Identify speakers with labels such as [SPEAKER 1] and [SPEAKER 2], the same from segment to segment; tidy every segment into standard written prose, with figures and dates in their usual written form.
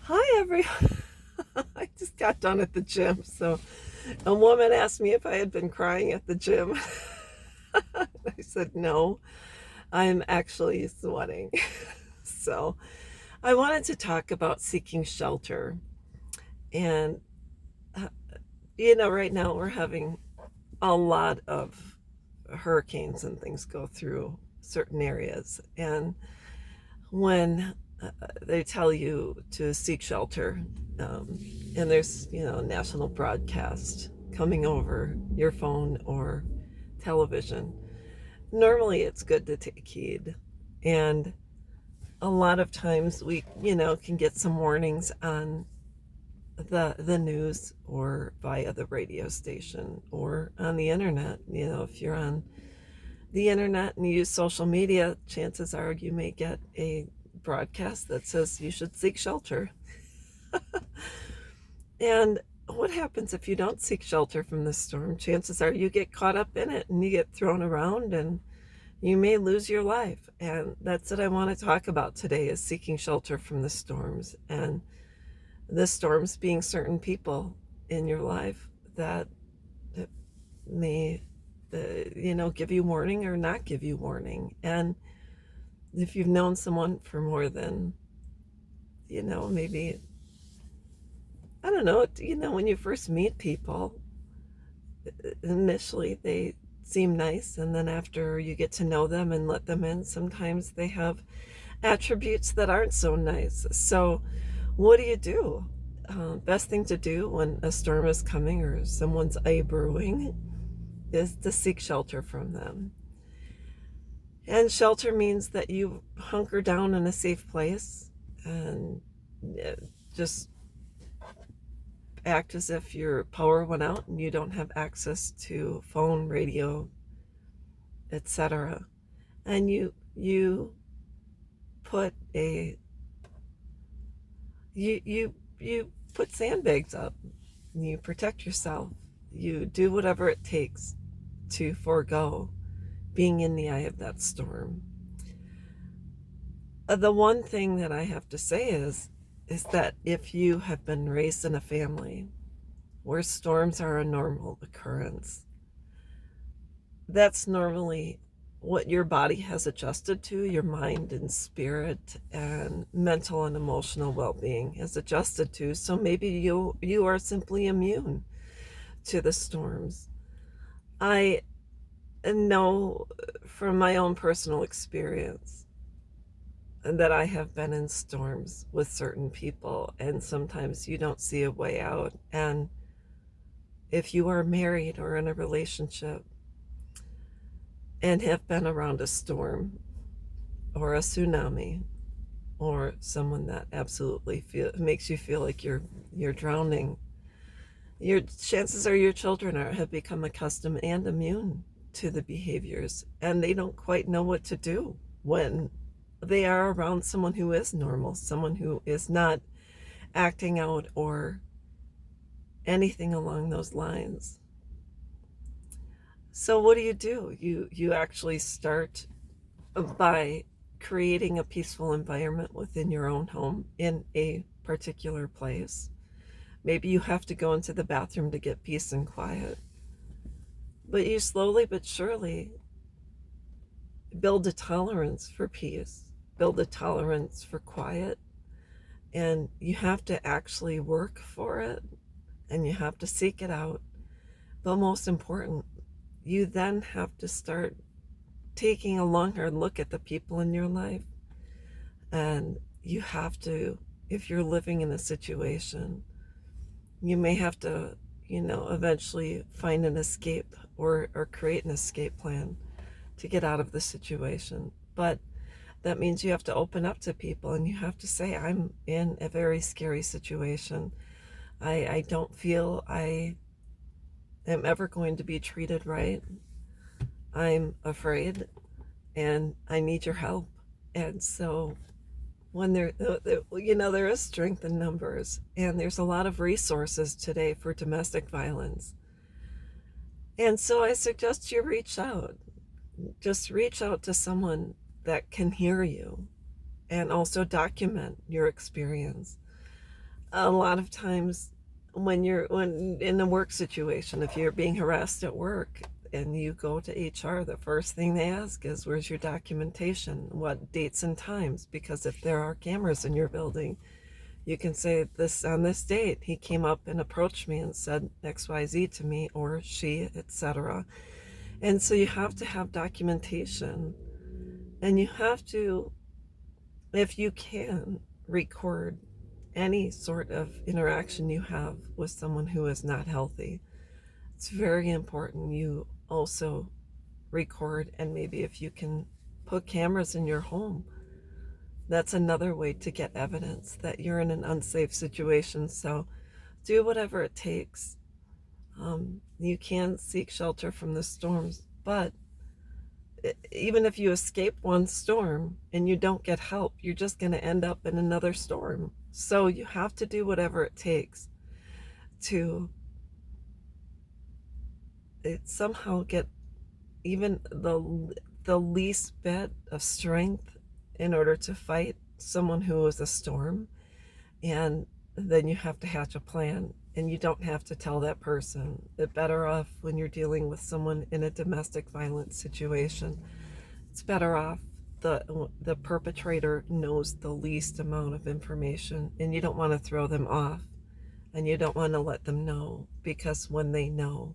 [SPEAKER 1] Hi, everyone. I just got done at the gym. So a woman asked me if I had been crying at the gym. I said, no, I'm actually sweating. So I wanted to talk about seeking shelter. And, uh, right now we're having a lot of hurricanes and things go through certain areas. And when they tell you to seek shelter, um, and there's national broadcast coming over your phone or television, normally it's good to take heed. And a lot of times we can get some warnings on the news or via the radio station or on the internet. If you're on the internet and you use social media, chances are you may get a broadcast that says you should seek shelter. And what happens if you don't seek shelter from the storm? Chances are you get caught up in it and you get thrown around and you may lose your life. And that's what I want to talk about today, is seeking shelter from the storms. And the storms being certain people in your life that may give you warning or not give you warning. And if you've known someone for more than maybe, I don't know, when you first meet people, initially they seem nice, and then after you get to know them and let them in, sometimes they have attributes that aren't so nice. So what do you do? Best thing to do when a storm is coming or someone's brewing is to seek shelter from them. And shelter means that you hunker down in a safe place and just act as if your power went out and you don't have access to phone, radio, etc. And you put a you put sandbags up. You protect yourself. You do whatever it takes to forego being in the eye of that storm. The one thing that I have to say is that if you have been raised in a family where storms are a normal occurrence, that's normally what your body has adjusted to. Your mind and spirit and mental and emotional well-being has adjusted to. So maybe you are simply immune to the storms. I know from my own personal experience that I have been in storms with certain people, and sometimes you don't see a way out. And if you are married or in a relationship and have been around a storm or a tsunami or someone that absolutely makes you feel like you're drowning, your chances are your children have become accustomed and immune to the behaviors, and they don't quite know what to do when they are around someone who is normal, someone who is not acting out or anything along those lines. So what do? You actually start by creating a peaceful environment within your own home in a particular place. Maybe you have to go into the bathroom to get peace and quiet. But you slowly but surely build a tolerance for peace, build a tolerance for quiet, and you have to actually work for it and you have to seek it out. But most important, you then have to start taking a long, hard look at the people in your life. And you have to, if you're living in a situation, you may have to, eventually find an escape or create an escape plan to get out of the situation. But that means you have to open up to people and you have to say, I'm in a very scary situation. I don't feel I am ever going to be treated right. I'm afraid and I need your help. And so when there is strength in numbers, and there's a lot of resources today for domestic violence. And so I suggest you reach out. Just reach out to someone that can hear you and also document your experience. A lot of times when in a work situation, if you're being harassed at work and you go to HR, the first thing they ask is, where's your documentation? What dates and times? Because if there are cameras in your building, you can say, this on this date he came up and approached me and said XYZ to me, or she, etc. And so you have to have documentation, and you have to, if you can, record any sort of interaction you have with someone who is not healthy. It's very important you also record, and maybe if you can put cameras in your home, that's another way to get evidence that you're in an unsafe situation. So do whatever it takes. You can seek shelter from the storms, but even if you escape one storm and you don't get help, you're just going to end up in another storm. So you have to do whatever it takes to somehow get even the least bit of strength in order to fight someone who is a storm. And then you have to hatch a plan, and you don't have to tell that person. It's better off when you're dealing with someone in a domestic violence situation. It's better off the perpetrator knows the least amount of information, and you don't want to throw them off, and you don't want to let them know, because when they know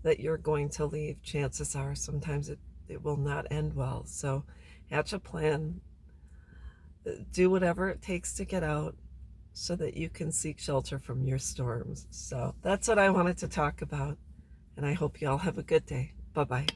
[SPEAKER 1] that you're going to leave, chances are sometimes it will not end well. So hatch a plan, do whatever it takes to get out so that you can seek shelter from your storms. So that's what I wanted to talk about, and I hope you all have a good day. Bye-bye.